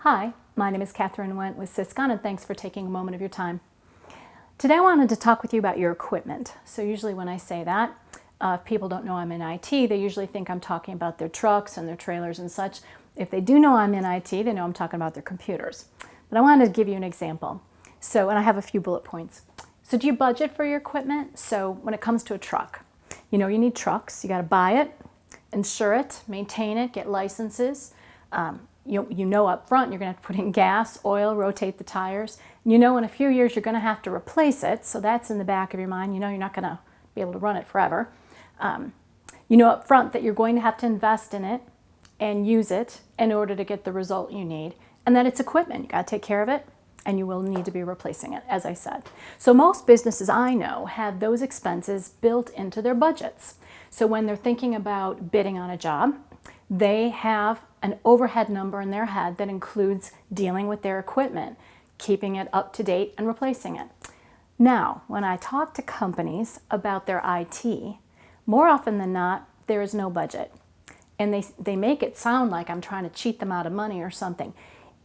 Hi, my name is Catherine Went with Syscon, and thanks for taking a moment of your time. Today I wanted to talk with you about your equipment. So usually when I say that, if people don't know I'm in IT, they usually think I'm talking about their trucks and their trailers and such. If they do know I'm in IT, they know I'm talking about their computers. But I wanted to give you an example. And I have a few bullet points. So do you budget for your equipment? So when it comes to a truck, you need trucks. You got to buy it, insure it, maintain it, get licenses. You know up front you're going to have to put in gas, oil, rotate the tires. You know in a few years you're going to have to replace it, so that's in the back of your mind. You know you're not going to be able to run it forever. You know up front that you're going to have to invest in it and use it in order to get the result you need, and that it's equipment. You got to take care of it, and you will need to be replacing it, as I said. So most businesses I know have those expenses built into their budgets. So when they're thinking about bidding on a job, they have an overhead number in their head that includes dealing with their equipment, keeping it up to date, and replacing it. Now, when I talk to companies about their IT, more often than not, there is no budget. And they make it sound like I'm trying to cheat them out of money or something.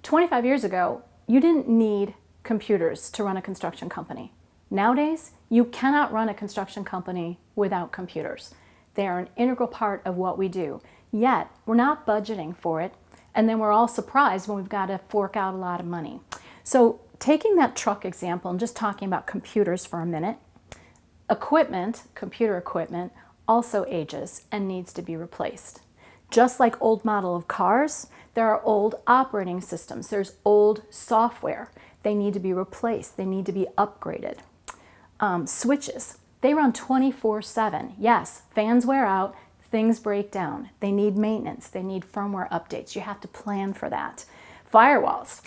25 years ago, you didn't need computers to run a construction company. Nowadays, you cannot run a construction company without computers. They are an integral part of what we do. Yet, we're not budgeting for it, and then we're all surprised when we've got to fork out a lot of money. So taking that truck example and just talking about computers for a minute, computer equipment, also ages and needs to be replaced. Just like old model of cars, there are old operating systems. There's old software. They need to be replaced. They need to be upgraded. Switches, they run 24/7. Yes, fans wear out. Things break down. They need maintenance. They need firmware updates. You have to plan for that. Firewalls,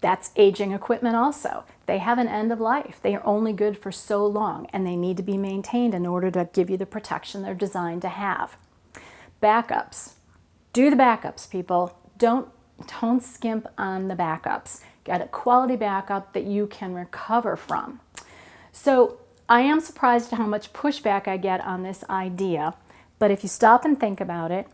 that's aging equipment also. They have an end of life. They are only good for so long, and they need to be maintained in order to give you the protection they're designed to have. Backups. Do the backups, people. Don't skimp on the backups. Get a quality backup that you can recover from. So I am surprised at how much pushback I get on this idea. But if you stop and think about it,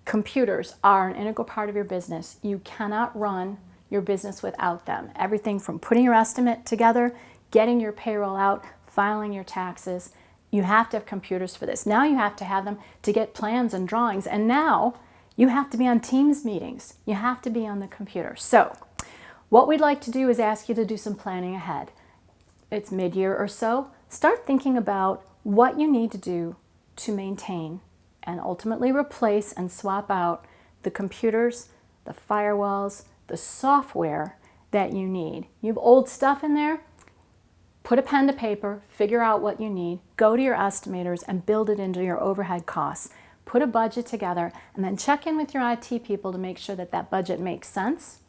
computers are an integral part of your business. You cannot run your business without them. Everything from putting your estimate together, getting your payroll out, filing your taxes. You have to have computers for this. Now you have to have them to get plans and drawings. And now you have to be on Teams meetings. You have to be on the computer. So what we'd like to do is ask you to do some planning ahead. It's mid-year or so. Start thinking about what you need to do to maintain and ultimately replace and swap out the computers, the firewalls, the software that you need. You have old stuff in there, put a pen to paper, figure out what you need, go to your estimators and build it into your overhead costs. Put a budget together and then check in with your IT people to make sure that that budget makes sense.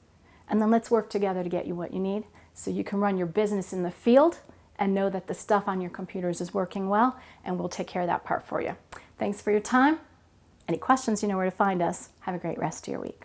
And then let's work together to get you what you need so you can run your business in the field and know that the stuff on your computers is working well, and we'll take care of that part for you. Thanks for your time. Any questions, you know where to find us. Have a great rest of your week.